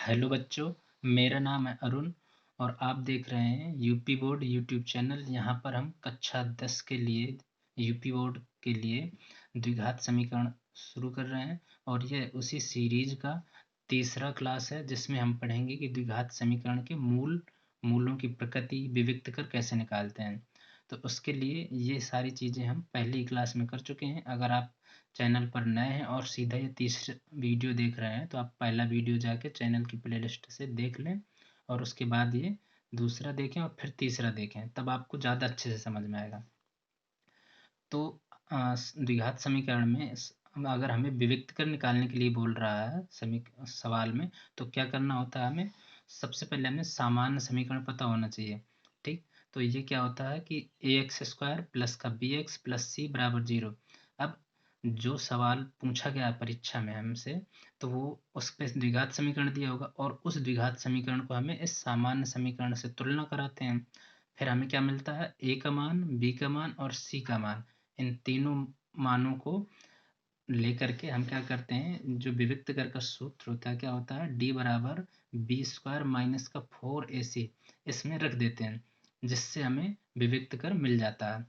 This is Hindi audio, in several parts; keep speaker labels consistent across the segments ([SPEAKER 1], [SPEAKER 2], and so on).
[SPEAKER 1] हेलो बच्चों, मेरा नाम है अरुण और आप देख रहे हैं यूपी बोर्ड यूट्यूब चैनल। यहाँ पर हम कक्षा 10 के लिए यूपी बोर्ड के लिए द्विघात समीकरण शुरू कर रहे हैं और यह उसी सीरीज का तीसरा क्लास है जिसमें हम पढ़ेंगे कि द्विघात समीकरण के मूलों की प्रकृति विविक्त कर कैसे निकालते हैं। तो उसके लिए ये सारी चीज़ें हम पहली क्लास में कर चुके हैं। अगर आप चैनल पर नए हैं और सीधा ये तीसरा वीडियो देख रहे हैं तो आप पहला वीडियो जाके चैनल की प्लेलिस्ट से देख लें और उसके बाद ये दूसरा देखें और फिर तीसरा देखें, तब आपको ज़्यादा अच्छे से समझ में आएगा। तो द्विघात समीकरण में अगर हमें विविक्त कर निकालने के लिए बोल रहा है सवाल में, तो क्या करना होता है हमें? सबसे पहले हमें सामान्य समीकरण पता होना चाहिए। ठीक, तो ये क्या होता है कि ax² प्लस का bx प्लस c बराबर 0। अब जो सवाल पूछा गया परीक्षा में हमसे, तो वो उस पे द्विघात समीकरण दिया होगा और उस द्विघात समीकरण को हमें इस सामान्य समीकरण से तुलना कराते हैं। फिर हमें क्या मिलता है? a का मान, b का मान और c का मान। इन तीनों मानों को लेकर के हम क्या करते हैं, जो विविक्त कर का सूत्र होता है क्या होता है? d बराबर b² माइनस का 4ac इसमें रख देते हैं, जिससे हमें विविक्त कर मिल जाता है।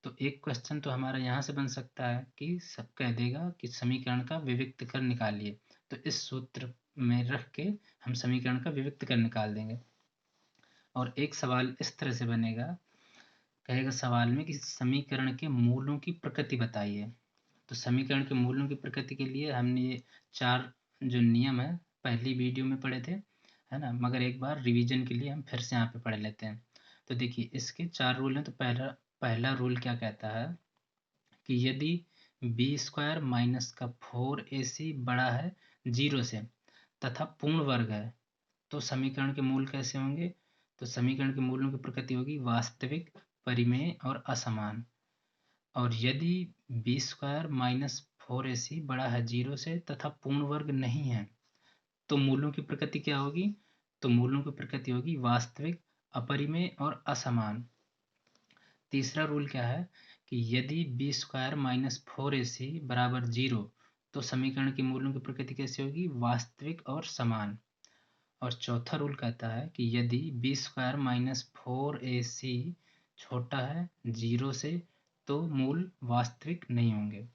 [SPEAKER 1] तो एक क्वेश्चन तो हमारा यहाँ से बन सकता है कि सब कह देगा कि समीकरण का विविक्त कर निकालिए, तो इस सूत्र में रख के हम समीकरण का विविक्त कर निकाल देंगे। और एक सवाल इस तरह से बनेगा, कहेगा सवाल में कि समीकरण के मूलों की प्रकृति बताइए। तो समीकरण के मूलों की प्रकृति के लिए हमने ये 4 जो नियम है पहली वीडियो में पढ़े थे, है ना, मगर एक बार रिवीजन के लिए हम फिर से यहाँ पे पढ़ लेते हैं। तो देखिए इसके 4 रूल हैं। तो पहला रूल क्या कहता है कि यदि b² माइनस का 4ac बड़ा है 0 से तथा पूर्ण वर्ग है, तो समीकरण के मूल कैसे होंगे? तो समीकरण के मूलों की प्रकृति होगी वास्तविक, परिमेय और असमान। और यदि b² माइनस 4ac बड़ा है 0 से तथा पूर्ण वर्ग नहीं है, तो मूलों की प्रकृति क्या होगी? तो मूलों की प्रकृति होगी वास्तविक, अपरिमेय और असमान। तीसरा रूल क्या है कि यदि b² माइनस 4ac बराबर 0, तो समीकरण के मूलों की प्रकृति कैसे होगी? वास्तविक और समान। और चौथा रूल कहता है कि यदि b² माइनस 4ac छोटा है 0 से, तो मूल वास्तविक नहीं होंगे।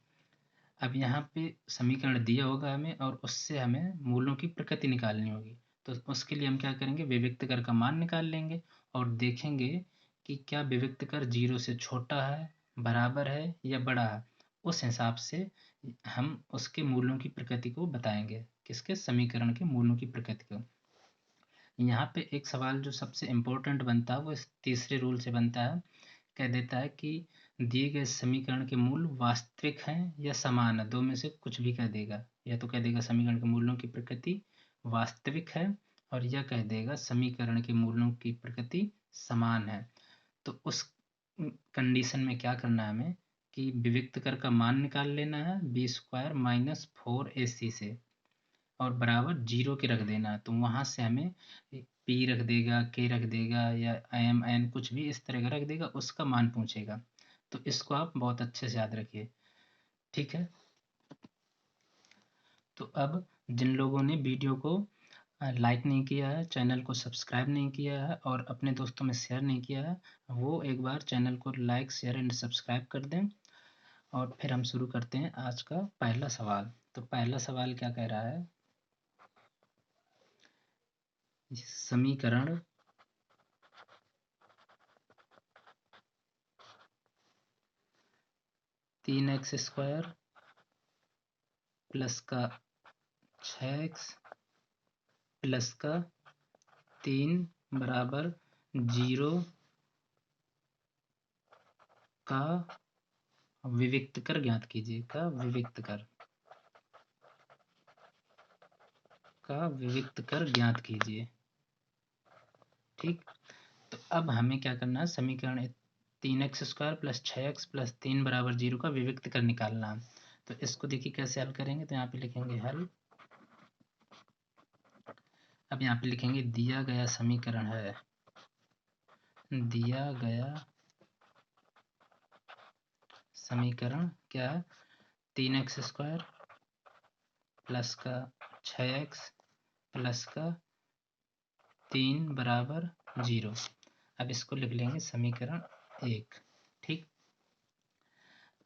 [SPEAKER 1] अब यहाँ पे समीकरण दिया होगा हमें और उससे हमें मूलों की प्रकृति निकालनी होगी। तो उसके लिए हम क्या करेंगे? विविक्त कर का मान निकाल लेंगे और देखेंगे कि क्या विविक्त कर 0 से छोटा है, बराबर है या बड़ा है। उस हिसाब से हम उसके मूलों की प्रकृति को बताएंगे। किसके? समीकरण के मूलों की प्रकृति को। यहाँ पे एक सवाल जो सबसे इम्पोर्टेंट बनता है वो इस तीसरे रूल से बनता है। कह देता है कि दिए गए समीकरण के मूल वास्तविक हैं या समान है, दो में से कुछ भी कह देगा। या तो कह देगा समीकरण के मूलों की प्रकृति वास्तविक है, और यह कह देगा समीकरण के मूलों की प्रकृति समान है। तो उस कंडीशन में क्या करना है हमें कि विविक्त कर का मान निकाल लेना है b² माइनस 4ac से और बराबर 0 के रख देना। तो वहाँ से हमें p रख देगा, k रख देगा या m n कुछ भी इस तरह का रख देगा, उसका मान पूछेगा। तो इसको आप बहुत अच्छे से याद रखिए, ठीक है। तो अब जिन लोगों ने वीडियो को लाइक नहीं किया है, चैनल को सब्सक्राइब नहीं किया है और अपने दोस्तों में शेयर नहीं किया है, वो एक बार चैनल को लाइक, शेयर एंड सब्सक्राइब कर दें। और फिर हम शुरू करते हैं आज का पहला सवाल। तो पहला सवाल क्या कह रहा है? समीकरण तीन एक्स स्क्वायर प्लस का 6x प्लस का 3 बराबर 0 का विविक्त कर ज्ञात कीजिए। का विविक्त कर ज्ञात कीजिए। ठीक, तो अब हमें क्या करना है? समीकरण 3x² प्लस 6x प्लस 3 बराबर 0 का विविक्त कर निकालना है। तो इसको देखिए कैसे हल करेंगे। तो यहाँ पे लिखेंगे हल। अब यहाँ पे लिखेंगे दिया गया समीकरण है, दिया गया समीकरण क्या है? 3x² प्लस का 6x प्लस का 3 बराबर 0। अब इसको लिख लेंगे समीकरण 1। ठीक,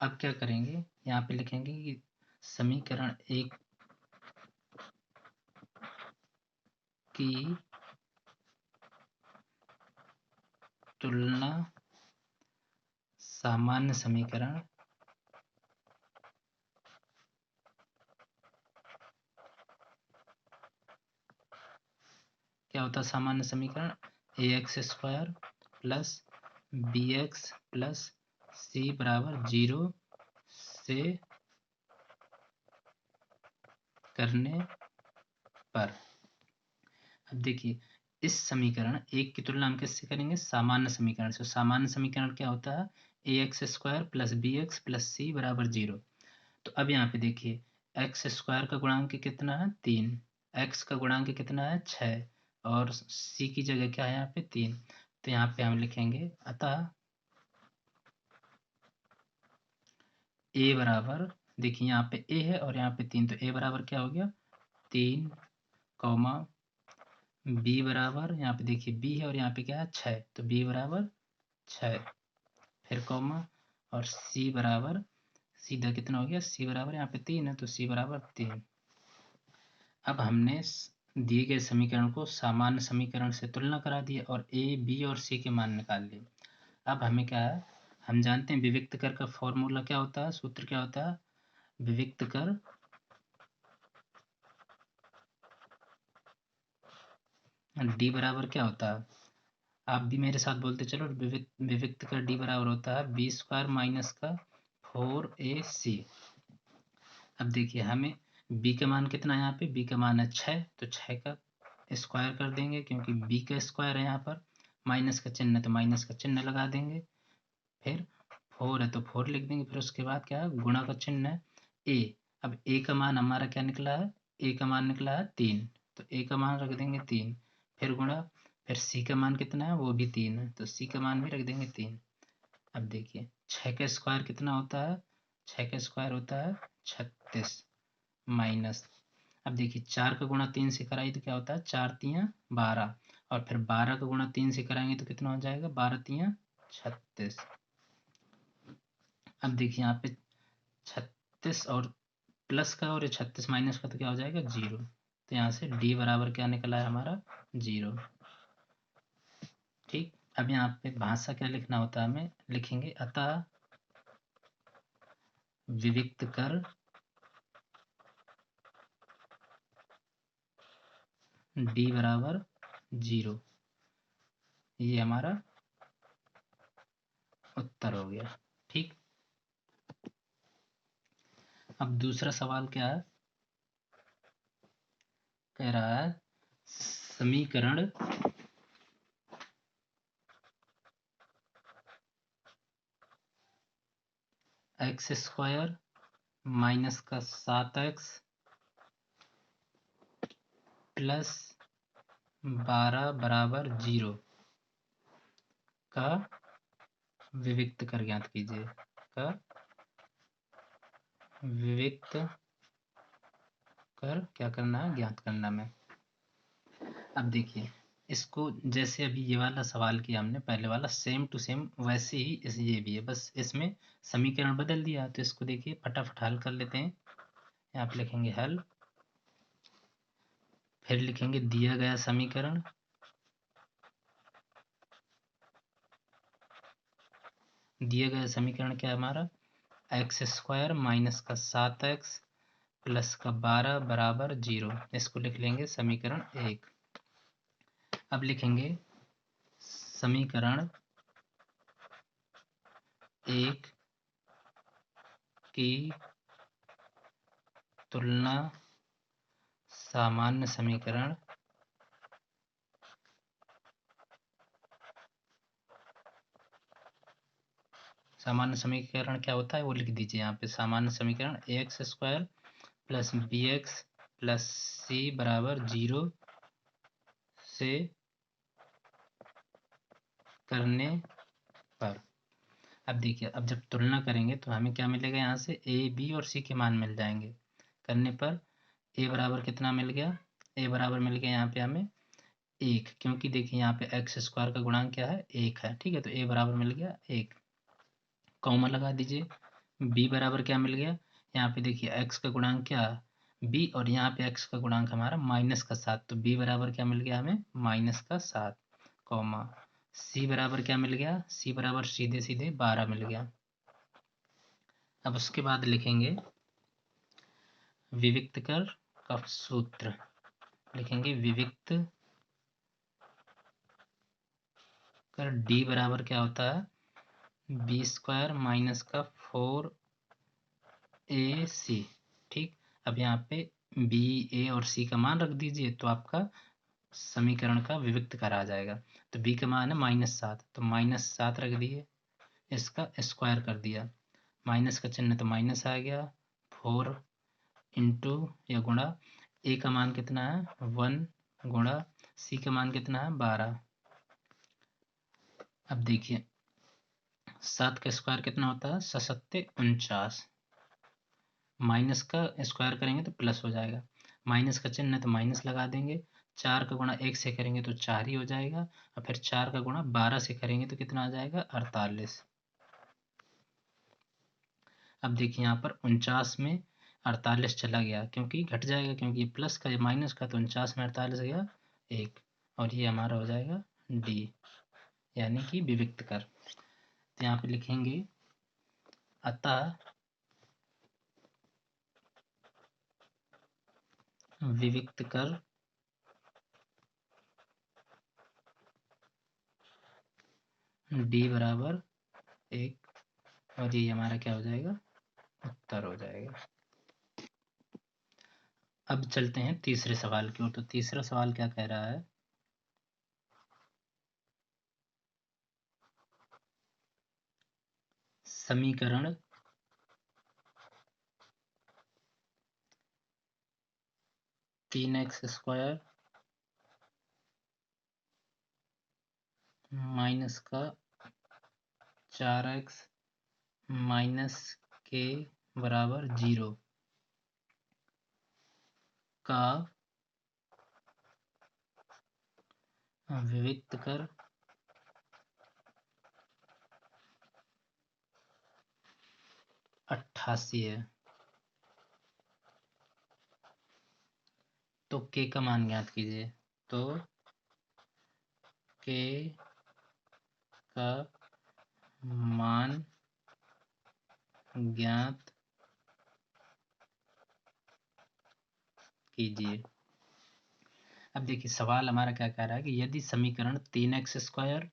[SPEAKER 1] अब क्या करेंगे, यहाँ पे लिखेंगे कि समीकरण 1 की तुलना सामान्य समीकरण क्या होता है, सामान्य समीकरण ax² plus bx plus c बराबर 0 से करने पर। अब देखिए, इस समीकरण 1 की तुलना हम किससे करेंगे, सामान्य समीकरण से। सामान्य समीकरण क्या होता है, ax² plus bx plus c बराबर 0। तो अब यहाँ पे देखिए, x² का गुणांक कितना है, 3, x का गुणांक कितना है, 6, और c की जगह क्या है यहाँ पे, 3। तो यहाँ पे हम लिखेंगे अतः a बराबर, देखिए यहाँ पे a है और यहाँ पे 3, तो a बराबर क्या हो गया, 3, कॉमा b बराबर, यहाँ पे देखिए b है और यहाँ पे क्या है, 6, तो b बराबर 6, फिर कॉमा, और c बराबर, सीधा कितना हो गया, c बराबर यहाँ पे 3 है तो c बराबर 3। अब हमने दिए गए समीकरण को सामान्य समीकरण से तुलना करा दी और a, b और c के मान निकाल लिए। अब हमें क्या है, हम जानते हैं विविक्त कर का फॉर्मूला क्या होता है, सूत्र क्या होता है, विविक्त कर d बराबर क्या होता है, आप भी मेरे साथ बोलते चलो, विविक्त कर d बराबर होता है b² माइनस का 4ac। अब देखिए, हमें b का मान कितना है, यहाँ पे b का मान है 6, तो 6 का स्क्वायर कर देंगे क्योंकि b का स्क्वायर है यहाँ पर, माइनस का चिन्ह है तो माइनस का चिन्ह लगा देंगे, फिर 4 है तो 4 लिख देंगे, फिर उसके बाद क्या है, गुणा का चिन्ह है a। अब a का मान हमारा क्या निकला है, a का मान निकला है 3, तो a का मान रख देंगे 3, फिर गुणा, फिर c का मान कितना है, वो भी 3 है, तो c का मान भी रख देंगे 3। अब देखिए 6 का स्क्वायर कितना होता है, 6 का स्क्वायर होता है 36, माइनस, अब देखिए 4 का गुणा 3 से कराई तो क्या होता है, 4 तियाँ 12, और फिर 12 का गुणा 3 से कराएंगे तो कितना हो जाएगा, 12 तियाँ 36। अब देखिए यहाँ पे 36 और प्लस का और 36 माइनस का तो क्या हो जाएगा, 0। तो यहाँ से d बराबर क्या निकला है हमारा, 0। ठीक, अब यहाँ पे भाषा क्या लिखना होता है हमें, लिखेंगे अतः विविक्त कर d बराबर 0, ये हमारा उत्तर हो गया। ठीक, अब दूसरा सवाल क्या है, कह रहा है समीकरण x² माइनस का 7x प्लस 12 बराबर 0 का विविक्त कर ज्ञात कीजिए, का विविक्त कर क्या करना है, ज्ञात करना में। अब देखिए, इसको जैसे अभी ये वाला सवाल किया हमने पहले वाला, सेम टू सेम वैसे ही ये भी है, बस इसमें समीकरण बदल दिया। तो इसको देखिए फटाफट हल कर लेते हैं। यहाँ पे लिखेंगे हल, फिर लिखेंगे दिया गया समीकरण, दिया गया समीकरण क्या है हमारा, x² माइनस का 7x प्लस का 12 बराबर 0, इसको लिख लेंगे समीकरण 1। अब लिखेंगे समीकरण 1 की तुलना सामान्य समीकरण क्या होता है वो लिख दीजिए यहाँ पे, सामान्य समीकरण ax² plus bx plus c बराबर 0 से करने पर। अब देखिए, अब जब तुलना करेंगे तो हमें क्या मिलेगा, यहाँ से a, b और c के मान मिल जाएंगे। करने पर a बराबर कितना मिल गया, ए बराबर मिल गया यहाँ पे हमें 1, क्योंकि देखिए यहाँ पे एक्स स्क्वायर का गुणांक क्या है 1 है, ठीक है। तो ए बराबर मिल गया 1, कॉमा लगा दीजिए। बी बराबर क्या मिल गया, यहाँ पे देखिए एक्स का गुणांक क्या है बी, और यहाँ पे एक्स का गुणांक हमारा -7, तो बी बराबर क्या मिल गया हमें -7, कॉमा सी बराबर क्या मिल गया, सी बराबर सीधे सीधे 12 मिल गया। अब उसके बाद लिखेंगे विविक्त कर का सूत्र, लिखेंगे विविक्त कर डी बराबर क्या होता है बी स्क्वायर माइनस का 4ac, ठीक। अब यहाँ पे बी, ए और सी का मान रख दीजिए, तो आपका समीकरण का विविक्त कर आ जाएगा। तो बी का मान है -7, तो -7 रख दिए, इसका स्क्वायर कर दिया, माइनस का चिन्ह तो माइनस आ गया, 4 इंटू या गुणा ए का मान कितना है 1 गुणा सी का मान कितना है 12। अब देखिए 7 का स्क्वायर कितना होता है 7×7 = 49, माइनस का स्क्वायर करेंगे तो प्लस हो जाएगा, माइनस का चिन्ह है तो माइनस लगा देंगे, 4 का गुणा 1 से करेंगे तो 4 ही हो जाएगा, और फिर 4 का गुणा 12 से करेंगे तो कितना आ जाएगा 48। अब देखिए यहाँ पर 49 में 48 चला गया, क्योंकि घट जाएगा, क्योंकि ये प्लस का ये माइनस का, तो 49 में 48 गया 1, और ये हमारा हो जाएगा डी, यानी कि विविक्त कर। तो यहाँ पे लिखेंगे अतः विविक्त कर डी बराबर 1, और ये हमारा क्या हो जाएगा उत्तर हो जाएगा। अब चलते हैं तीसरे सवाल की ओर। तो तीसरा सवाल क्या कह रहा है, समीकरण (3x² माइनस का 4x माइनस के बराबर 0 का विविक्त कर 88 है। तो के का मान ज्ञात कीजिए। तो के का मान ज्ञात कीजिए। अब देखिए सवाल हमारा क्या कह रहा है कि यदि समीकरण 3x²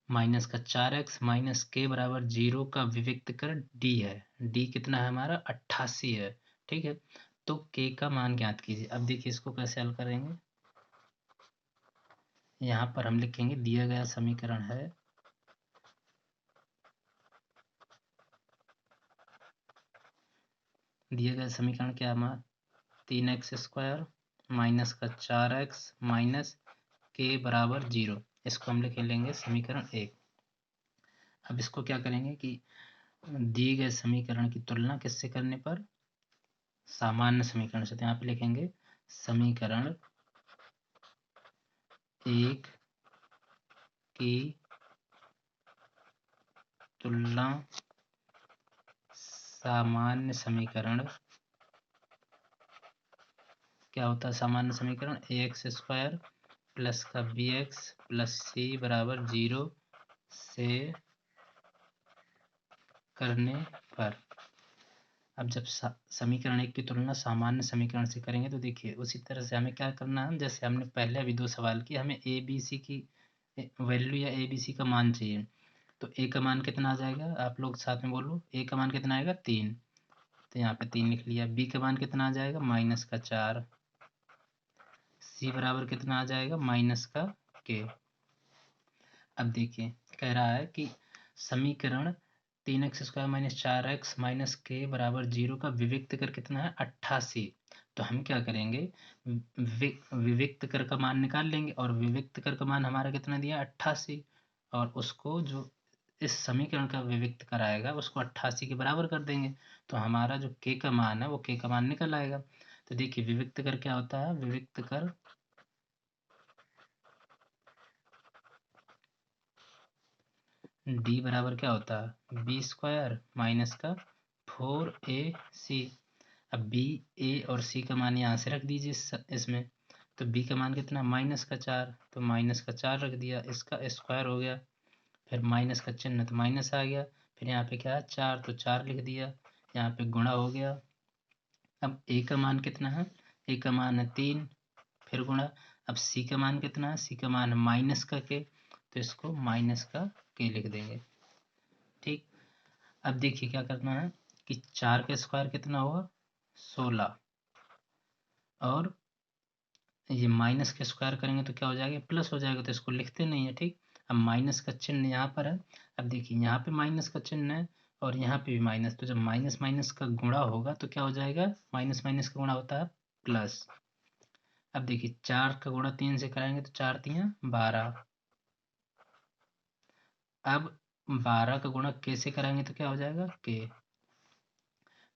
[SPEAKER 1] माइनस का 4x माइनस के बराबर 0 का विविक्त कर डी है, डी कितना है हमारा 88 है, ठीक है। तो के का मान ज्ञात कीजिए। अब देखिए इसको कैसे हल करेंगे, यहाँ पर हम लिखेंगे दिया गया समीकरण है दिया गया समीकरण क्या हमारा 3x² माइनस का 4x माइनस के बराबर 0, इसको हम लिख लेंगे समीकरण 1। अब इसको क्या करेंगे कि दिए गए समीकरण की तुलना किससे करने पर सामान्य समीकरण से। तो यहाँ पे लिखेंगे समीकरण 1 की तुलना सामान्य समीकरण क्या होता है, सामान्य समीकरण ax² प्लस का bx प्लस c बराबर 0 से करने पर। अब जब समीकरण 1 की तुलना सामान्य समीकरण से करेंगे तो देखिए उसी तरह से हमें क्या करना है, जैसे हमने पहले अभी 2 सवाल किए, हमें ए बी सी की वैल्यू या ए बी सी का मान चाहिए। तो ए का मान कितना आ जाएगा, आप लोग साथ में बोलो, ए का मान कितना आएगा 3, तो यहाँ पे 3 लिख लिया। बी का मान कितना आ जाएगा -4, सी बराबर कितना आ जाएगा -के। अब देखिए कह रहा है कि समीकरण 3x² माइनस 4x माइनस के बराबर 0 का विविक्त कर कितना है 88। तो हम क्या करेंगे विविक्त कर का मान निकाल लेंगे, और विविक्त कर का मान हमारा कितना दिया 88, और उसको जो इस समीकरण का विविक्त कराएगा उसको 88 के बराबर कर देंगे, तो हमारा जो के का मान है वो के का मान निकल आएगा। तो देखिए विविक्त कर क्या होता है, विविक्त कर डी बराबर क्या होता है, बी स्क्वायर माइनस का 4ac। अब बी, ए और सी का मान यहाँ से रख दीजिए इसमें, तो बी का मान कितना, -4, तो -4 रख दिया, इसका स्क्वायर हो गया, फिर माइनस का चिन्ह तो माइनस आ गया, फिर यहाँ पे क्या है 4, तो 4 लिख दिया, यहाँ पे गुणा हो गया। अब ए का मान कितना है, ए का मान है 3, फिर गुणा। अब सी का मान कितना है, सी का मान है माइनस का के, तो इसको माइनस का के लिख देंगे। ठीक, अब देखिए क्या करना है कि 4 का स्क्वायर कितना हुआ, 16, और ये माइनस का स्क्वायर करेंगे तो क्या हो जाएगा, प्लस हो जाएगा, तो इसको लिखते नहीं है। ठीक, अब माइनस का चिन्ह यहाँ पर है, अब देखिए यहाँ पे माइनस का चिन्ह है और यहाँ पे भी माइनस, तो जब माइनस माइनस का गुणा होगा तो क्या हो जाएगा, माइनस माइनस का गुणा होता है प्लस। अब देखिए 4 का गुणा 3 से कराएंगे तो 4 तियां 12, अब 12 का गुणा के से कराएंगे तो क्या हो जाएगा के।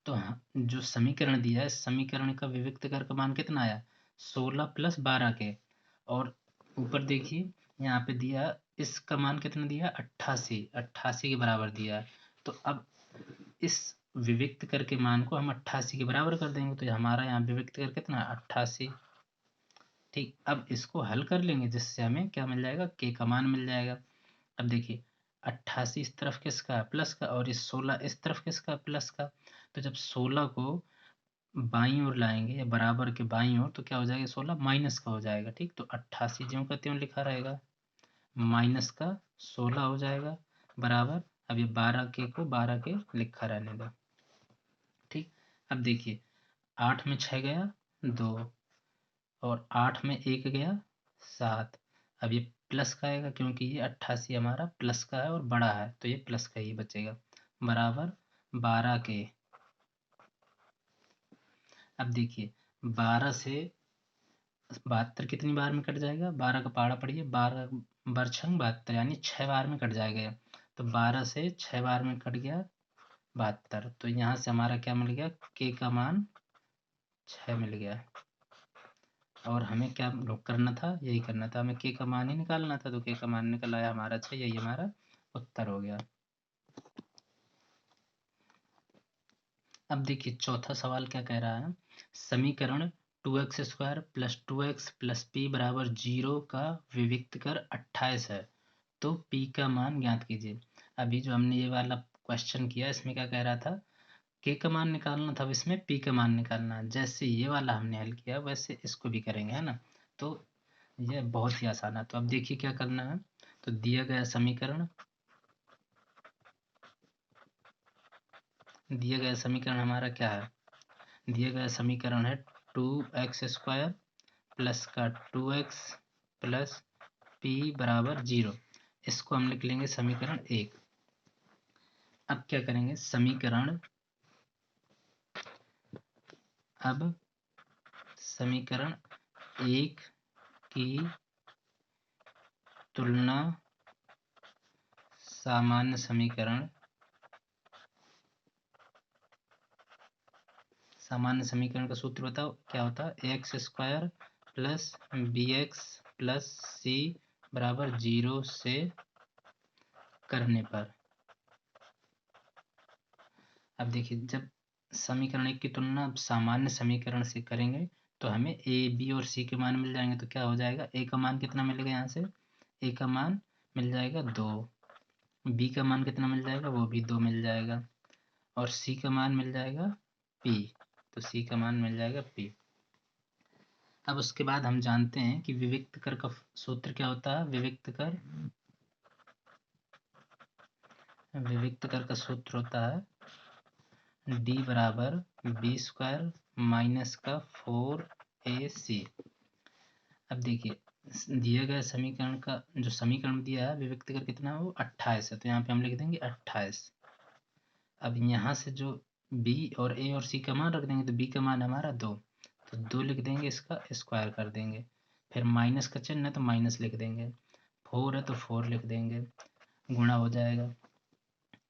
[SPEAKER 1] तो जो समीकरण दिया है, समीकरण का विविक्त कर का मान कितना आया, 16 + 12 के, और ऊपर देखिए यहाँ पे दिया इसका मान कितना दिया, 88 के बराबर दिया है। तो अब इस विविक्त कर के मान को हम 88 के बराबर कर देंगे, तो हमारा यहाँ विविक्त कर कितना, 88। ठीक, अब इसको हल कर लेंगे जिससे हमें क्या मिल जाएगा, के का मान मिल जाएगा। अब देखिए 88 इस तरफ किसका है, प्लस का, और इस 16 इस तरफ किसका, प्लस का। तो जब 16 को बाईं ओर लाएंगे या बराबर के बाईं ओर तो क्या हो जाएगा, 16 माइनस का हो जाएगा। ठीक, तो 88 ज्यों का त्यों लिखा रहेगा, माइनस का 16 हो जाएगा, बराबर। अब ये 12 के को 12 के लिखा रहने दो। ठीक, अब देखिए 8 में 6 गया 2, और 8 में 1 गया 7। अब ये प्लस का आएगा क्योंकि ये 88 हमारा प्लस का है और बड़ा है, तो ये प्लस का ही बचेगा, बराबर 12 के। अब देखिए 12 से 72 कितनी बार में कट जाएगा, 12 का पहाड़ा पढ़िए, 12 बरछंग 72, यानी 6 बार में कट जाएगा। तो 12 से 6 बार में कट गया 72, तो यहाँ से हमारा क्या मिल गया, के का मान 6 मिल गया। और हमें क्या करना था, यही करना था, हमें के का मान ही निकालना था, तो के का मान निकल आया हमारा 6, यही हमारा उत्तर हो गया। अब देखिए चौथा सवाल क्या कह रहा है, समीकरण 2x² + 2x + p = 0 का विविक्त कर 28 है, तो p का मान ज्ञात कीजिए। अभी जो हमने ये वाला क्वेश्चन किया इसमें क्या कह रहा था, के का मान निकालना था, अब इसमें पी का मान निकालना है। जैसे ये वाला हमने हल किया वैसे इसको भी करेंगे, है ना। तो ये बहुत ही आसान है। तो अब देखिए क्या करना है, तो दिया गया समीकरण हमारा क्या है, दिया गया समीकरण है 2x² प्लस का 2x प्लस p = 0। इसको हम लिख लेंगे समीकरण 1। अब क्या करेंगे, समीकरण 1 की तुलना सामान्य समीकरण का सूत्र बताओ क्या होता है, x² + bx + c = 0 से करने पर। अब देखिए जब समीकरण 1 की तुलना अब सामान्य समीकरण से करेंगे तो हमें a, b और c के मान मिल जाएंगे। तो क्या हो जाएगा, a का मान कितना मिलेगा, यहाँ से a का मान मिल जाएगा 2, b का मान कितना मिल जाएगा, वो भी 2 मिल जाएगा, और c का मान मिल जाएगा p, तो c का मान मिल जाएगा p। अब उसके बाद हम जानते हैं कि विविक्त कर का सूत्र क्या होता है, विविक्त कर का सूत्र होता है d = b² माइनस का 4ac। अब देखिए दिया गया समीकरण का जो समीकरण दिया है विविक्त कर कितना है, वो 28 है, तो यहाँ पे हम लिख देंगे 28। अब यहाँ से जो b और a और c का मान रख देंगे, तो b का मान हमारा 2, तो 2 लिख देंगे, इसका स्क्वायर कर देंगे, फिर माइनस का चिन्ह है तो माइनस लिख देंगे, 4 है तो 4 लिख देंगे, गुणा हो जाएगा।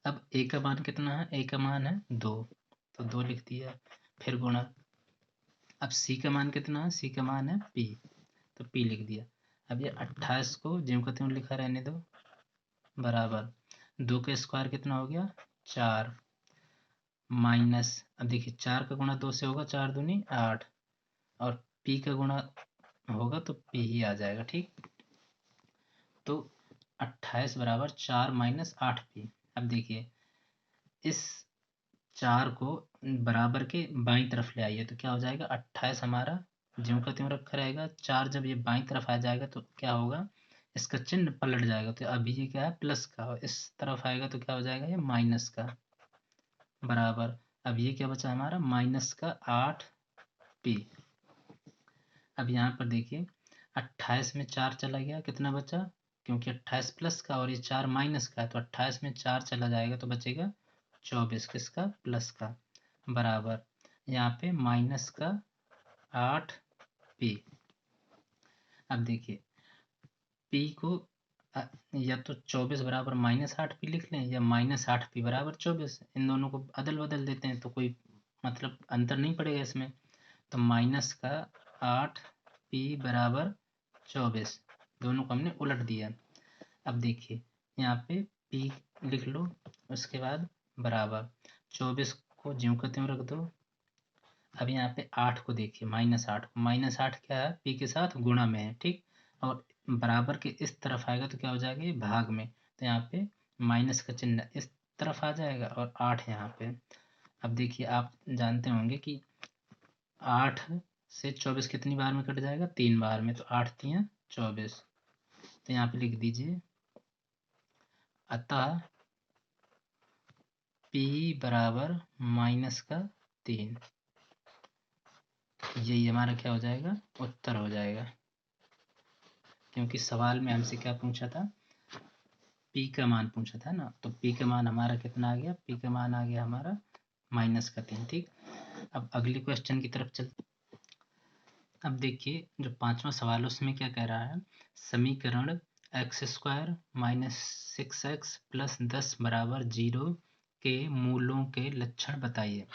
[SPEAKER 1] अब a का मान कितना है, a का मान है 2, तो 2 लिख दिया, फिर गुणा। अब सी का मान कितना है, सी का मान है पी, तो पी लिख दिया। अब ये 28 को ज्यों का त्यों लिखा रहने दो, बराबर 2 का स्क्वायर कितना हो गया 4, माइनस, अब देखिए 4 का गुणा 2 से होगा 4 दूनी 8, और पी का गुणा होगा तो पी ही आ जाएगा। ठीक, तो 28 बराबर 4 माइनस 8 पी। अब देखिए इस 4 को बराबर के बाईं तरफ ले आइए तो क्या हो जाएगा, 28 हमारा ज्यों का त्यों रखा रहेगा। 4 जब ये बाईं तरफ आ जाएगा तो क्या होगा, इसका चिन्ह पलट जाएगा। तो अभी ये क्या है, प्लस का, और इस तरफ आएगा तो क्या हो जाएगा, ये माइनस का, बराबर। अब ये क्या बचा हमारा, माइनस का 8 पी। अब यहाँ पर देखिए 28 में 4 चला गया, कितना बचा, क्योंकि 28 प्लस का और ये 4 माइनस का है, तो 28 में 4 चला जाएगा तो बचेगा 24, किसका, प्लस का, बराबर यहाँ पे माइनस का 8 पी। अब देखिए पी को या तो 24 बराबर माइनस 8 पी लिख लें, या माइनस 8 पी बराबर 24, इन दोनों को अदल बदल देते हैं तो कोई मतलब अंतर नहीं पड़ेगा इसमें। तो माइनस का 8 पी बराबर 24, दोनों को हमने उलट दिया। अब देखिए यहाँ पे पी लिख लो, उसके बाद बराबर 24 को ज्यों का त्यों रख दो। अब यहाँ पे 8 को देखिए, माइनस 8 क्या है, पी के साथ गुणा में है, ठीक, और बराबर के इस तरफ आएगा तो क्या हो जाएगा, ये भाग में, तो यहाँ पे माइनस का चिन्ह इस तरफ आ जाएगा और 8 यहाँ पे। अब देखिए आप जानते होंगे कि 8 से 24 कितनी बार में कट जाएगा, 3 बार में, तो 8 तियां 24, तो यहाँ पे लिख दीजिए अतः P बराबर माइनस का 3, यही हमारा क्या हो जाएगा, उत्तर हो जाएगा। क्योंकि सवाल में हमसे क्या पूछा था, P का मान पूछा था ना, तो P का मान हमारा कितना आ गया, P का मान आ गया हमारा माइनस का 3। ठीक, अब अगले क्वेश्चन की तरफ चलते। अब देखिए जो 5वां सवाल उसमें क्या कह रहा है, समीकरण x square minus 6x plus 10 बराबर 0 के मूलों के लक्षण बताइए।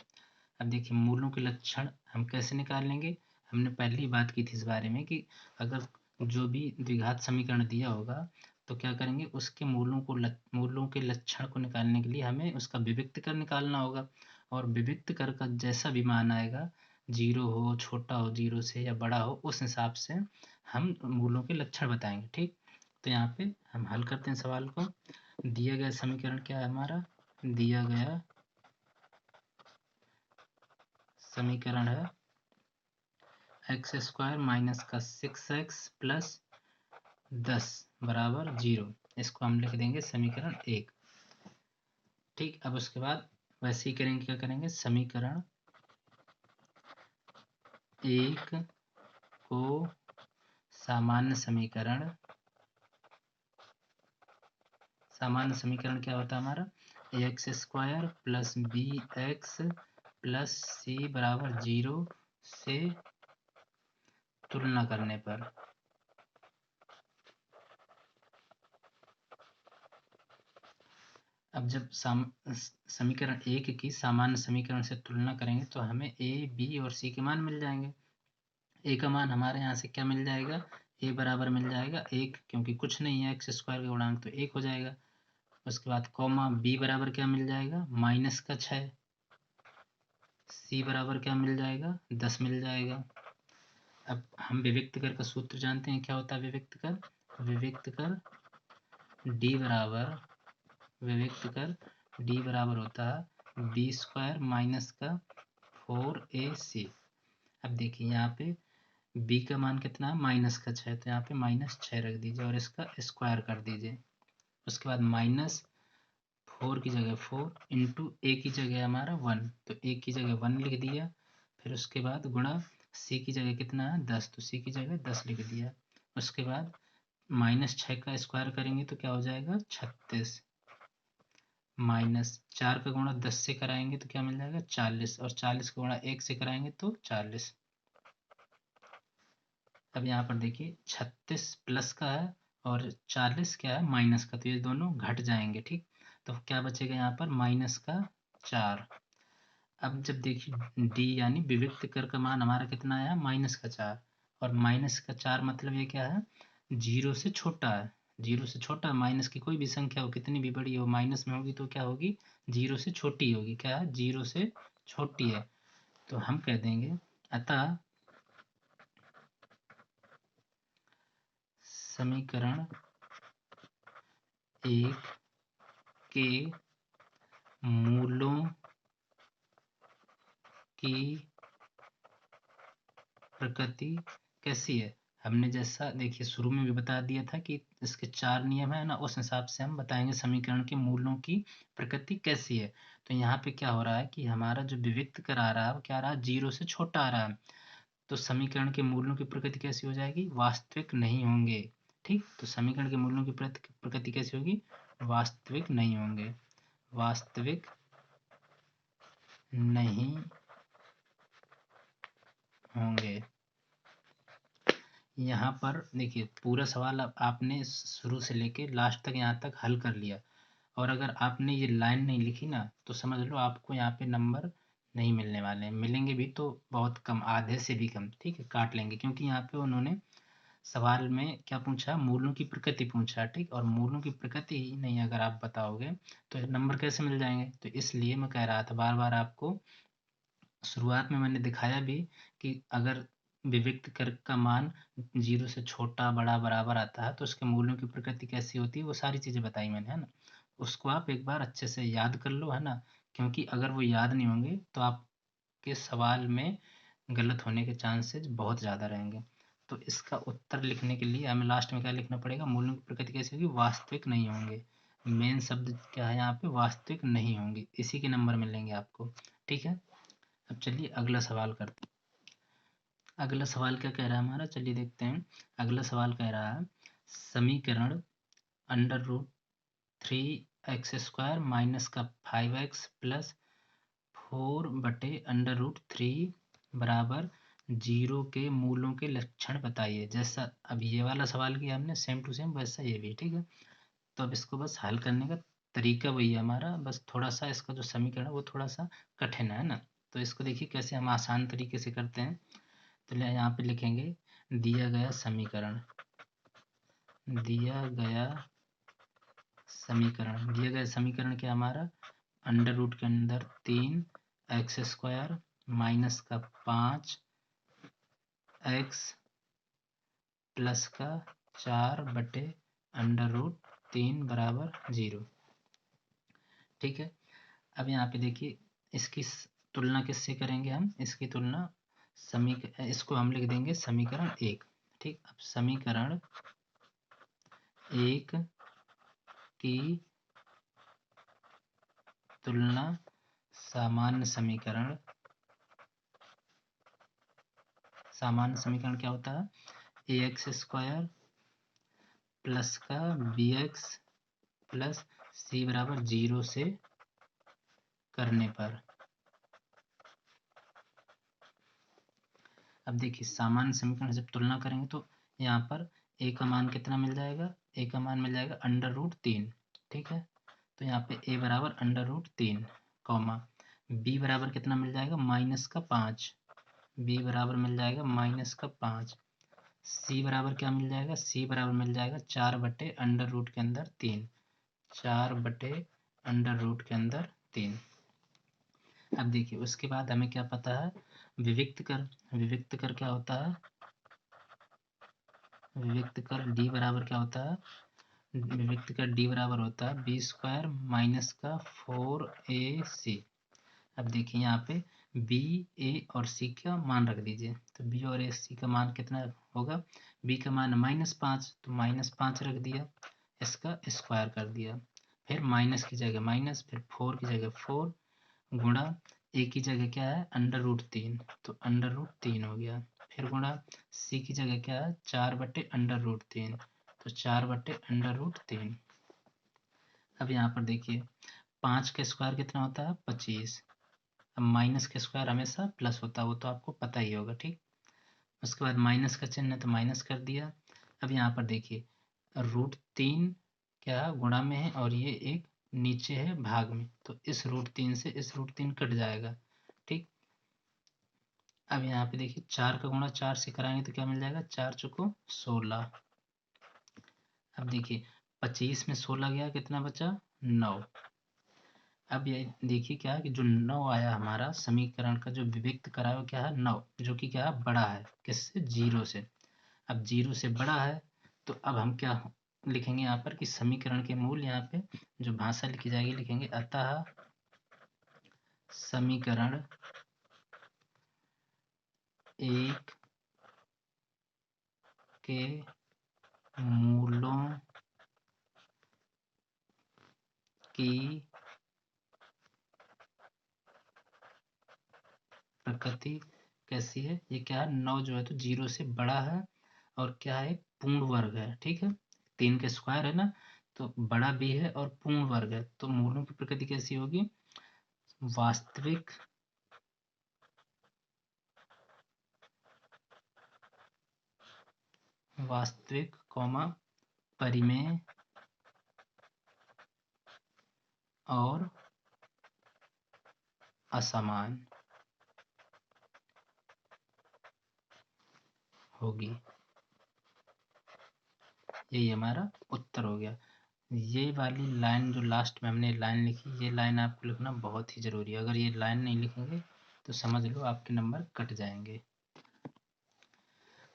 [SPEAKER 1] अब देखिए मूलों के लक्षण हम कैसे निकालेंगे, हमने पहले ही बात की थी इस बारे में कि अगर जो भी द्विघात समीकरण दिया होगा तो क्या करेंगे, उसके मूलों के लक्षण को निकालने के लिए हमें उसका विविक्त कर निकालना होगा, और विविक्त कर का जैसा भी मान आएगा, 0 हो, छोटा हो 0 से या बड़ा हो, उस हिसाब से हम मूलों के लक्षण बताएंगे। ठीक, तो यहाँ पे हम हल करते हैं सवाल को। दिया गया समीकरण क्या है हमारा, दिया गया समीकरण है एक्स स्क्वायर माइनस का 6x प्लस 10 बराबर 0, इसको हम लिख देंगे समीकरण 1। ठीक, अब उसके बाद वैसे ही करेंगे, क्या करेंगे, समीकरण 1 को सामान्य समीकरण क्या होता है हमारा, x square plus b x plus c बराबर 0 से तुलना करने पर। अब जब समीकरण 1 की सामान्य समीकरण से तुलना करेंगे तो हमें ए बी और सी के मान मिल जाएंगे। ए का मान हमारे यहाँ से क्या मिल जाएगा, ए बराबर मिल जाएगा 1, क्योंकि कुछ नहीं है, एक्स स्क्वायर का गुणांक तो 1 हो जाएगा। उसके बाद कॉमा बी बराबर क्या मिल जाएगा, माइनस का 6, सी बराबर क्या मिल जाएगा, 10 मिल जाएगा। अब हम विविक्त कर का सूत्र जानते हैं, क्या होता है विविक्त कर, डी बराबर डी बराबर होता है बी स्क्वायर माइनस का 4ac। अब देखिए यहाँ पे b का मान कितना है, माइनस का 6, तो यहाँ पे माइनस 6 रख दीजिए और इसका स्क्वायर कर दीजिए। उसके बाद माइनस 4 की जगह 4 इंटू ए की जगह हमारा 1, तो ए की जगह 1 लिख दिया। फिर उसके बाद गुणा सी की जगह कितना है 10, तो सी की जगह 10 लिख दिया। उसके बाद माइनस 6 का स्क्वायर करेंगे तो क्या हो जाएगा 36, माइनस 4 का गुणा 10 से कराएंगे तो क्या मिल जाएगा 40, और 40 का गुणा 1 से कराएंगे तो 40। अब यहाँ पर देखिए 36 प्लस का है और 40 क्या है माइनस का, तो ये दोनों घट जाएंगे। ठीक, तो क्या बचेगा यहाँ पर माइनस का 4। अब जब देखिए डी यानी विविक्त कर का मान हमारा कितना आया, -4, और -4 मतलब ये क्या है, 0 से छोटा है। 0 से छोटा, माइनस की कोई भी संख्या हो, कितनी भी बड़ी हो, माइनस में होगी तो क्या होगी, 0 से छोटी होगी। क्या है, 0 से छोटी है। तो हम कह देंगे अतः समीकरण 1 के मूलों की प्रकृति कैसी है। हमने जैसा देखिए शुरू में भी बता दिया था कि इसके 4 नियम है ना, उस हिसाब से हम बताएंगे समीकरण के मूलों की प्रकृति कैसी है। तो यहाँ पे क्या हो रहा है कि हमारा जो विविक्त कर आ रहा है वो क्या आ रहा है, 0 से छोटा आ रहा है। तो समीकरण के मूलों की प्रकृति कैसी हो जाएगी, वास्तविक नहीं होंगे। ठीक, तो समीकरण के मूलों की प्रकृति कैसी होगी, वास्तविक नहीं होंगे, वास्तविक नहीं होंगे। यहाँ पर देखिए पूरा सवाल आपने शुरू से लेके लास्ट तक यहाँ तक हल कर लिया, और अगर आपने ये लाइन नहीं लिखी ना तो समझ लो आपको यहाँ पे नंबर नहीं मिलने वाले हैं, मिलेंगे भी तो बहुत कम, आधे से भी कम। ठीक है, काट लेंगे, क्योंकि यहाँ पे उन्होंने सवाल में क्या पूछा, मूलों की प्रकृति पूछा। ठीक, और मूलों की प्रकृति ही नहीं अगर आप बताओगे तो नंबर कैसे मिल जाएंगे। तो इसलिए मैं कह रहा था बार बार आपको, शुरुआत में मैंने दिखाया भी कि अगर विविक्त कर का मान 0 से छोटा, बड़ा, बराबर आता है तो उसके मूल्यों की प्रकृति कैसी होती है, वो सारी चीज़ें बताई मैंने, है ना। उसको आप एक बार अच्छे से याद कर लो, है ना, क्योंकि अगर वो याद नहीं होंगे तो आपके सवाल में गलत होने के चांसेस बहुत ज़्यादा रहेंगे। तो इसका उत्तर लिखने के लिए हमें लास्ट में क्या लिखना पड़ेगा, मूल्यों की प्रकृति कैसी होगी, वास्तविक नहीं होंगे। मेन शब्द क्या है यहाँ पे, वास्तविक नहीं होंगे, इसी के नंबर मिलेंगे आपको। ठीक है, अब चलिए अगला सवाल करते हैं। अगला सवाल क्या कह रहा है हमारा, चलिए देखते हैं। अगला सवाल कह रहा है समीकरण √3x² माइनस का 5x प्लस 4/√3 बराबर 0 के मूलों के लक्षण बताइए। जैसा अब ये वाला सवाल किया हमने सेम टू सेम वैसा ये भी। ठीक है, तो अब इसको बस हल करने का तरीका वही है हमारा, बस थोड़ा सा इसका जो समीकरण है वो थोड़ा सा कठिन है ना। तो इसको देखिए कैसे हम आसान तरीके से करते हैं। तो यहाँ पे लिखेंगे दिया गया समीकरण, दिया गया समीकरण क्या हमारा, √ के अंदर 3x² माइनस का 5x प्लस का 4/√3 बराबर 0। ठीक है, अब यहाँ पे देखिए इसकी तुलना किससे करेंगे हम, इसकी तुलना इसको हम लिख देंगे समीकरण 1। ठीक, अब समीकरण 1 की तुलना सामान्य समीकरण क्या होता है, ax² प्लस का bx प्लस c बराबर 0 से करने पर। अब देखिए सामान्य समीकरण जब तुलना करेंगे तो यहाँ पर a का मान कितना मिल जाएगा, a का मान मिल जाएगा √3। ठीक है, तो यहाँ पे a बराबर √3 कॉमा b बराबर कितना मिल जाएगा, -5। b बराबर मिल जाएगा -5। c बराबर क्या मिल जाएगा, c बराबर मिल जाएगा 4/√3 के अंदर 3, 4/√3 के अंदर 3। अब देखिए उसके बाद हमें क्या पता है, विविक्त कर क्या होता है, विविक्त कर d बराबर क्या होता है, विविक्त कर d बराबर होता है b² माइनस का 4ac। अब देखिए यहाँ पे b, a और c का मान रख दीजिए, तो b और c का मान कितना होगा, b का मान -5 तो -5 रख दिया, इसका स्क्वायर कर दिया, फिर माइनस की जगह माइनस, फिर 4 की जगह 4 गुणा a की जगह क्या है √3 तो √3 हो गया, फिर गुणा c की जगह क्या है 4/√3 तो 4/√3। अब यहाँ पर देखिए 5 का स्क्वायर कितना होता है 25। अब माइनस का स्क्वायर हमेशा प्लस होता है, वो तो आपको पता ही होगा। ठीक, उसके बाद माइनस का चिन्ह है तो माइनस कर दिया। अब यहाँ पर देखिए √3 क्या गुणा में है और ये एक नीचे है भाग में, तो इस √3 से इस √3 कट जाएगा, अब यहाँ पे देखिए 4 का गुणा 4 से कराएंगे तो क्या मिल जाएगा, 4 चौको 16। अब देखिए 25 में 16 गया, कितना बचा, 9। अब ये देखिए क्या है कि जो 9 आया हमारा समीकरण का जो विविक्त करा है वो क्या है, 9, जो कि क्या है, बड़ा है किससे, 0 से। अब 0 से बड़ा है तो अब हम क्या लिखेंगे यहाँ पर कि समीकरण के मूल, यहाँ पे जो भाषा लिखी जाएगी लिखेंगे अतः समीकरण 1 के मूलों की प्रकृति कैसी है। ये क्या है, 9 जो है तो 0 से बड़ा है और क्या है, पूर्ण वर्ग है, ठीक है, 3 का स्क्वायर है ना, तो बड़ा भी है और पूर्ण वर्ग है। तो मूलों की प्रकृति कैसी होगी, वास्तविक वास्तविक कौमा परिमेय और असमान होगी। यही हमारा उत्तर हो गया। ये वाली लाइन जो लास्ट में हमने लाइन लिखी, ये लाइन आपको लिखना बहुत ही ज़रूरी है। अगर ये लाइन नहीं लिखेंगे तो समझ लो आपके नंबर कट जाएंगे।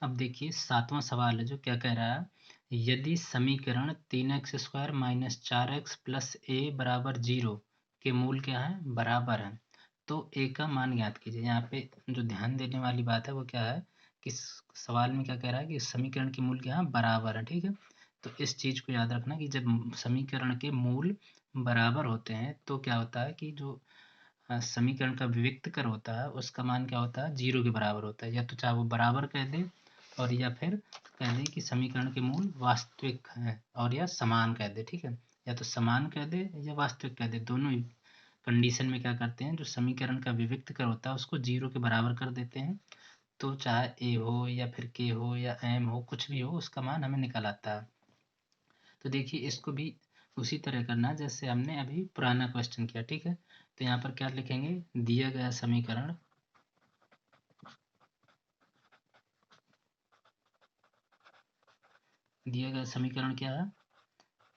[SPEAKER 1] अब देखिए 7वां सवाल है जो क्या कह रहा है, यदि समीकरण 3x² माइनस 4x प्लस ए बराबर 0 के मूल क्या है, बराबर है, तो ए का मान ज्ञात कीजिए। यहाँ पे जो ध्यान देने वाली बात है वो क्या है कि सवाल में क्या कह रहा है कि समीकरण के मूल क्या है, बराबर है, ठीक है। तो इस चीज़ को याद रखना कि जब समीकरण के मूल बराबर होते हैं तो क्या होता है कि जो समीकरण का विविक्त कर होता है उसका मान क्या होता है, 0 के बराबर होता है। या तो चाहे वो बराबर कह दे और या फिर कह दे कि समीकरण के मूल वास्तविक हैं, और या समान कह दे, ठीक है। या तो समान कह दे या वास्तविक कह दे, दोनों ही कंडीशन में क्या करते हैं, जो समीकरण का विविक्त कर होता है उसको 0 के बराबर कर देते हैं। तो चाहे ए हो या फिर के हो या एम हो, कुछ भी हो, उसका मान हमें निकल आता है। तो देखिए इसको भी उसी तरह करना जैसे हमने अभी पुराना क्वेश्चन किया, ठीक है। तो यहाँ पर क्या लिखेंगे, दिया गया समीकरण क्या है,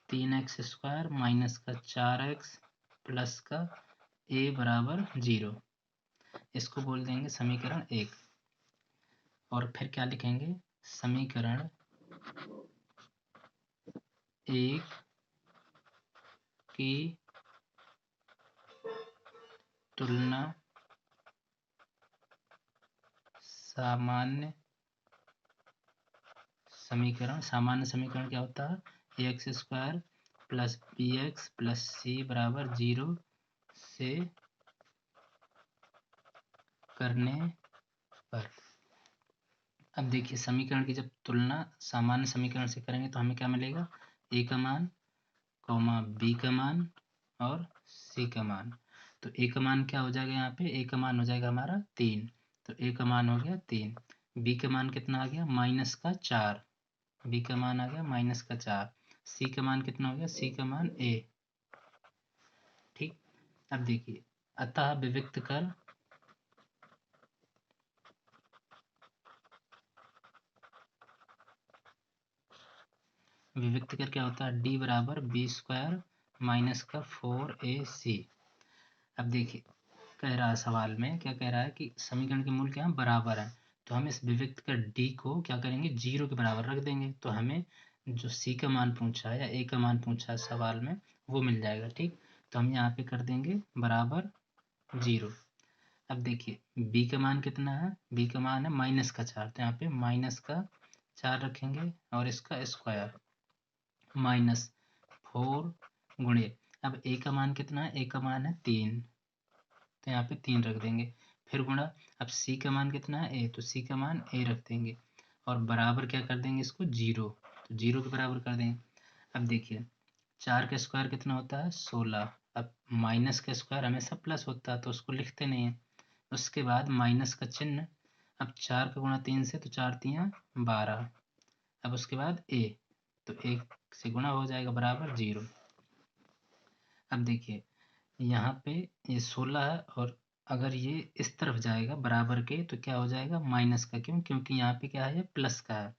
[SPEAKER 1] 3x² माइनस का 4x प्लस का a बराबर 0, इसको बोल देंगे समीकरण 1। और फिर क्या लिखेंगे, समीकरण 1 की तुलना सामान्य समीकरण क्या होता है, ax² plus bx plus c बराबर 0 से करने पर। अब देखिए समीकरण की जब तुलना सामान्य समीकरण से करेंगे तो हमें क्या मिलेगा, a का मान, कॉमा b का मान और c का मान। तो a का मान क्या हो जाएगा, यहाँ पे a का मान हो जाएगा हमारा 3, तो a का मान हो गया 3। b का मान कितना आ गया, माइनस का 4, b का मान आ गया माइनस का 4। c का मान कितना हो गया, c का मान a, ठीक। अब देखिए अतः विविक्त कर क्या होता है, d बराबर b² माइनस का 4ac। अब देखिए कह रहा है सवाल में, क्या कह रहा है कि समीकरण के मूल क्या है, बराबर है, तो हम इस विविक्त का d को क्या करेंगे, 0 के बराबर रख देंगे, तो हमें जो c का मान पूछा है या a का मान पूछा है सवाल में वो मिल जाएगा, ठीक। तो हम यहाँ पे कर देंगे बराबर 0। अब देखिए b का मान कितना है, b का मान है माइनस का 4, तो यहाँ पे माइनस का 4 रखेंगे और इसका स्क्वायर माइनस 4 गुणे, अब a का मान कितना है, a का मान है 3, तो यहाँ पे 3 रख देंगे, फिर गुणा, अब c का मान कितना है a, तो c का मान a रख देंगे और बराबर क्या कर देंगे इसको 0, तो 0 के बराबर कर देंगे। अब देखिए 4 का स्क्वायर कितना होता है, 16। अब माइनस का स्क्वायर हमेशा प्लस होता है तो उसको लिखते नहीं है, उसके बाद माइनस का चिन्ह, अब 4 का गुणा 3 से, तो 4 3 12, अब उसके बाद a, तो 1 से गुणा हो जाएगा बराबर 0। अब देखिए यहाँ पे ये 16 है और अगर ये इस तरफ जाएगा बराबर के तो क्या हो जाएगा माइनस का, क्यों? क्योंकि यहाँ पे क्या है, प्लस का है।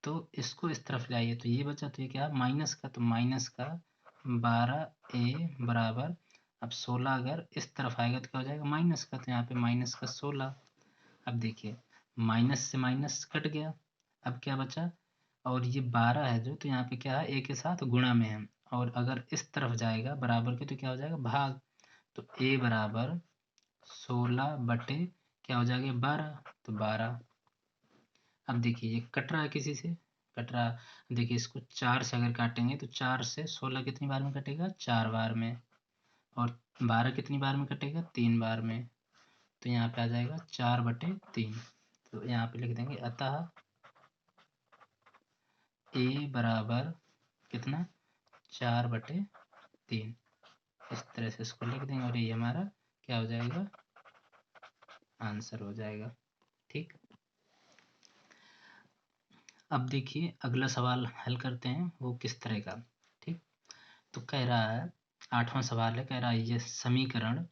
[SPEAKER 1] तो इसको इस तरफ लाइए तो ये बचा, तो ये क्या माइनस का, तो माइनस का 12a बराबर, अब 16 अगर इस तरफ आएगा तो क्या हो जाएगा माइनस का, तो यहाँ पे माइनस का 16। अब देखिए माइनस से माइनस कट गया, अब क्या बचा, और ये 12 है जो, तो यहाँ पे क्या है a के साथ गुणा में है, और अगर इस तरफ जाएगा बराबर के तो क्या हो जाएगा भाग, तो a बराबर 16 बटे क्या हो जाएगा 12, तो 12। अब देखिए ये कट रहा है किसी से, कट रहा, देखिए इसको 4 से अगर काटेंगे तो 4 से 16 कितनी बार में कटेगा, 4 बार में, और 12 कितनी बार में कटेगा, 3 बार में, तो यहाँ पे आ जाएगा 4/3। तो यहाँ पे लिख देंगे अतः a बराबर कितना 4/3, इस तरह से इसको लिख देंगे और ये हमारा क्या हो जाएगा आंसर हो जाएगा। ठीक, अब देखिए अगला सवाल हल करते हैं, वो किस तरह का। ठीक, तो कह रहा है 8वां सवाल है, कह रहा है ये समीकरण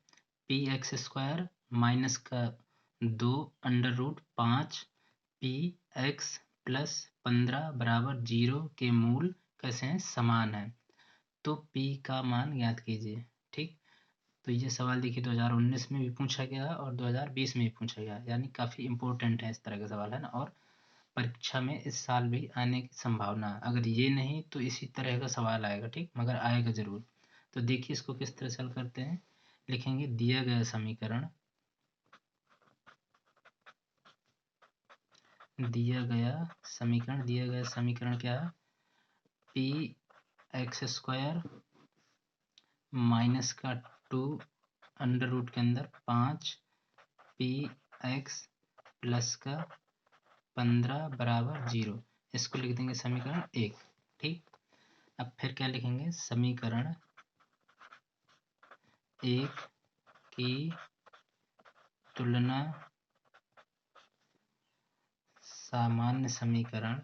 [SPEAKER 1] px² माइनस का 2 √5 px प्लस 15 बराबर 0 के मूल कैसे हैं, समान है, तो p का मान ज्ञात कीजिए। ठीक, तो ये सवाल देखिए 2019 में भी पूछा गया और 2020 में भी पूछा गया, यानी काफ़ी इंपॉर्टेंट है इस तरह का सवाल, है ना, और परीक्षा में इस साल भी आने की संभावना है, अगर ये नहीं तो इसी तरह का सवाल आएगा। ठीक, मगर आएगा ज़रूर। तो देखिए इसको किस तरह से हल करते हैं, लिखेंगे दिया गया समीकरण, दिया गया समीकरण क्या है, px² माइनस का 2 अंडर रूट के अंदर 5 px प्लस का 15 बराबर 0, इसको लिख देंगे समीकरण 1। ठीक, अब फिर क्या लिखेंगे, समीकरण 1 की तुलना सामान्य समीकरण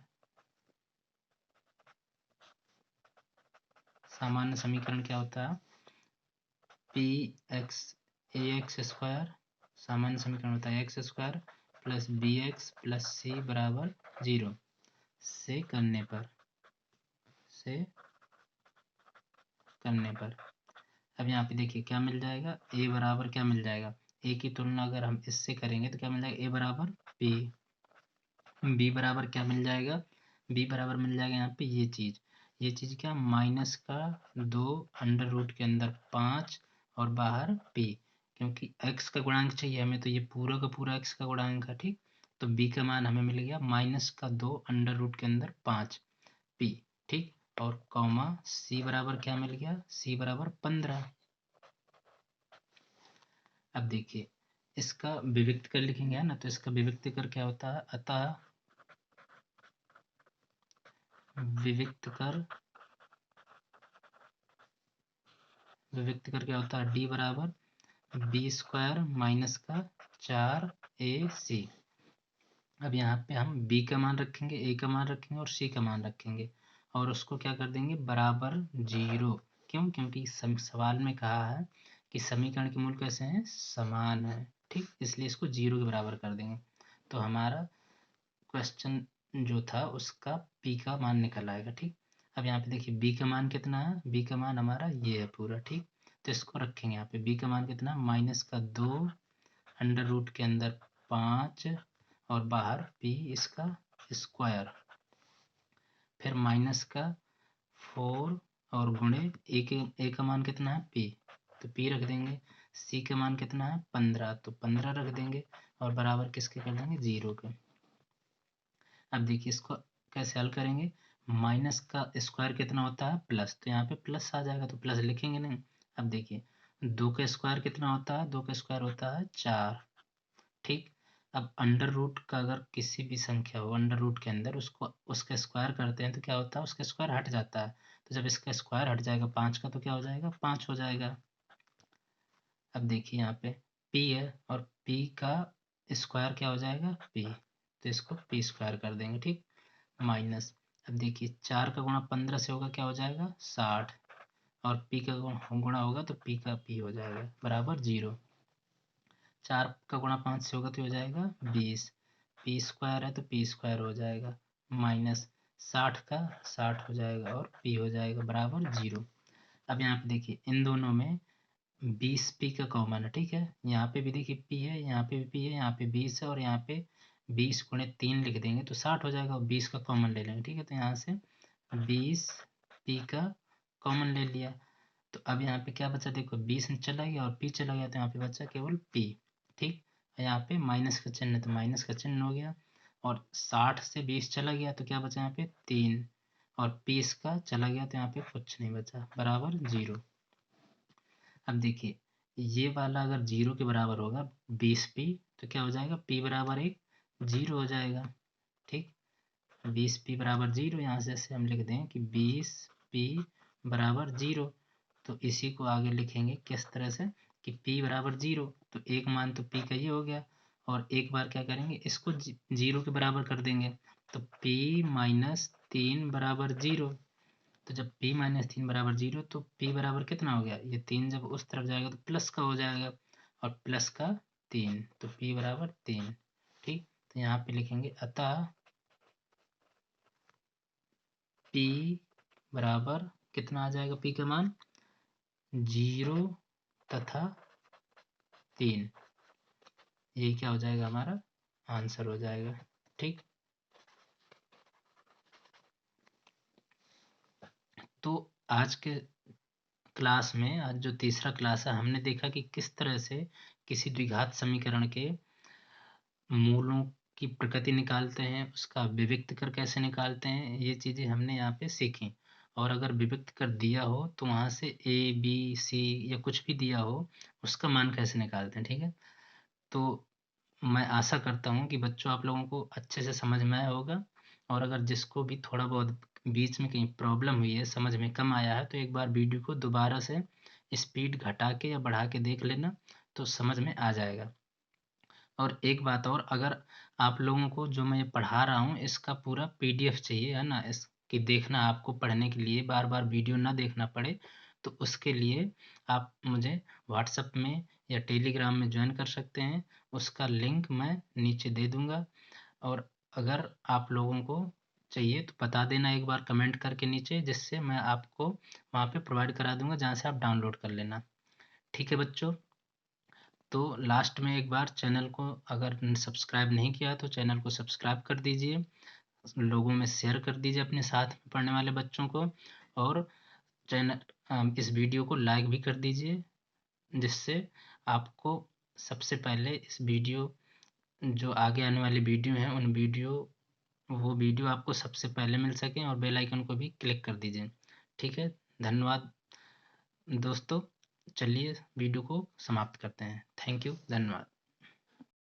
[SPEAKER 1] क्या होता है, ax² सामान्य समीकरण होता है x² plus bx plus c बराबर 0 से करने पर, अब यहाँ पे देखिए क्या मिल जाएगा, a बराबर क्या मिल जाएगा, a की तुलना अगर हम इससे करेंगे तो क्या मिल जाएगा, a बराबर p, b बराबर क्या मिल जाएगा, b बराबर मिल जाएगा यहाँ पे ये चीज़ क्या, माइनस का 2 अंडर रूट के अंदर 5 और बाहर p, क्योंकि x का गुणांक चाहिए हमें, तो ये पूरा का पूरा x का गुणांक है। ठीक, तो b का मान हमें मिल गया माइनस का 2 अंडर रूट के अंदर 5 p। ठीक, और कॉमा c बराबर क्या मिल गया, c बराबर 15। अब देखिए इसका विविक्त कर लिखेंगे, है ना, तो इसका विविक्त कर क्या होता है, अतः विविक्त कर क्या होता है, d बराबर b² माइनस का 4ac। अब यहाँ पे हम b का मान रखेंगे, a का मान रखेंगे और c का मान रखेंगे, और उसको क्या कर देंगे बराबर 0, क्यों, क्योंकि सवाल में कहा है कि समीकरण के मूल कैसे हैं, समान है। ठीक, इसलिए इसको 0 के बराबर कर देंगे, तो हमारा क्वेश्चन जो था उसका p का मान निकल आएगा। ठीक, अब यहाँ पे देखिए b का मान कितना है, b का मान हमारा ये है पूरा। ठीक, तो इसको रखेंगे यहाँ पे, b का मान कितना, माइनस का 2 अंडर रूट के अंदर 5 और बाहर p इसका स्क्वायर, फिर माइनस का 4 और गुणे a का मान कितना है p, तो p रख देंगे, c का मान कितना है 15, तो 15 रख देंगे, और बराबर किसके कर देंगे 0 के। अब देखिए इसको कैसे हल करेंगे, माइनस का स्क्वायर कितना होता है प्लस, तो यहाँ पे प्लस आ जाएगा, तो प्लस लिखेंगे नहीं। अब देखिए 2 का स्क्वायर कितना होता है, 2 का स्क्वायर होता है 4। ठीक, अब अंडर रूट का अगर किसी भी संख्या हो अंडर रूट के अंदर, उसको उसका स्क्वायर करते हैं तो क्या होता है, उसका स्क्वायर हट जाता है, तो जब इसका स्क्वायर हट जाएगा 5 का तो क्या हो जाएगा 5 हो जाएगा। अब देखिए यहाँ पे p है और p का स्क्वायर क्या हो जाएगा p, तो इसको p² कर देंगे। ठीक, माइनस, अब देखिए 4 का गुणा 15 से होगा क्या हो जाएगा 60, और p का गुणा होगा तो p का p हो जाएगा बराबर 0। 4 का गुणा 5 से होगा तो हो जाएगा 20। पी स्क्वायर है तो पी स्क्वायर हो जाएगा, माइनस 60 का 60 हो जाएगा और पी हो जाएगा बराबर 0। अब यहाँ पे देखिए इन दोनों में 20 पी का कॉमन है, ठीक है। यहाँ पे भी देखिए पी है, यहाँ पे भी पी है, यहाँ पे 20 है और यहाँ पे 20 गुणे 3 लिख देंगे तो 60 हो जाएगा और 20 का कॉमन ले लेंगे, ठीक है। तो यहाँ से 20 पी का कॉमन ले लिया। तो अब यहाँ पे क्या बचा, देखो 20 चला गया और पी चला गया तो यहाँ पे बचा केवल पी, ठीक। यहाँ पे माइनस का चिन्ह तो माइनस का चिन्ह हो गया और 60 से 20 चला गया तो क्या बचा यहाँ पे 3 और पी इसका चला गया तो यहाँ पे कुछ नहीं बचा, बराबर 0। अब देखिए ये वाला अगर 0 के बराबर होगा 20 पी तो क्या हो जाएगा, पी बराबर 1 0 हो जाएगा, ठीक। 20 पी बराबर 0, यहाँ से हम लिख दें कि 20 पी बराबर 0। तो इसी को आगे लिखेंगे किस तरह से कि p बराबर 0, तो एक मान तो p का ये हो गया और एक बार क्या करेंगे इसको 0 के बराबर कर देंगे तो p माइनस 3 बराबर 0। तो जब p माइनस 3 बराबर 0 तो p बराबर कितना हो गया, ये 3 जब उस तरफ जाएगा तो प्लस का हो जाएगा और प्लस का 3 तो p बराबर 3, ठीक। तो यहाँ पे लिखेंगे अतः p बराबर कितना आ जाएगा, p का मान 0 तथा 3, ये क्या हो जाएगा हमारा आंसर हो जाएगा, ठीक। तो आज के क्लास में, आज जो तीसरा क्लास है, हमने देखा कि किस तरह से किसी द्विघात समीकरण के मूलों की प्रकृति निकालते हैं, उसका विविक्त कर कैसे निकालते हैं, ये चीज़ें हमने यहाँ पे सीखी। और अगर विविक्त कर दिया हो तो वहाँ से ए बी सी या कुछ भी दिया हो उसका मान कैसे निकालते हैं, ठीक है। तो मैं आशा करता हूँ कि बच्चों आप लोगों को अच्छे से समझ में आया होगा और अगर जिसको भी थोड़ा बहुत बीच में कहीं प्रॉब्लम हुई है, समझ में कम आया है, तो एक बार वीडियो को दोबारा से स्पीड घटा के या बढ़ा के देख लेना तो समझ में आ जाएगा। और एक बात और, अगर आप लोगों को जो मैं पढ़ा रहा हूँ इसका पूरा पीडीएफ चाहिए है ना, इसकी देखना आपको पढ़ने के लिए बार बार वीडियो ना देखना पड़े, तो उसके लिए आप मुझे व्हाट्सएप में या टेलीग्राम में ज्वाइन कर सकते हैं, उसका लिंक मैं नीचे दे दूँगा। और अगर आप लोगों को चाहिए तो बता देना एक बार कमेंट करके नीचे, जिससे मैं आपको वहाँ पे प्रोवाइड करा दूँगा जहाँ से आप डाउनलोड कर लेना, ठीक है बच्चों। तो लास्ट में एक बार चैनल को अगर सब्सक्राइब नहीं किया तो चैनल को सब्सक्राइब कर दीजिए, लोगों में शेयर कर दीजिए अपने साथ में पढ़ने वाले बच्चों को, और चैनल इस वीडियो को लाइक भी कर दीजिए, जिससे आपको सबसे पहले इस वीडियो जो आगे आने वाली वीडियो हैं वो वीडियो आपको सबसे पहले मिल सकें, और बेल आइकन को भी क्लिक कर दीजिए, ठीक है। धन्यवाद दोस्तों, चलिए वीडियो को समाप्त करते हैं। थैंक यू, धन्यवाद।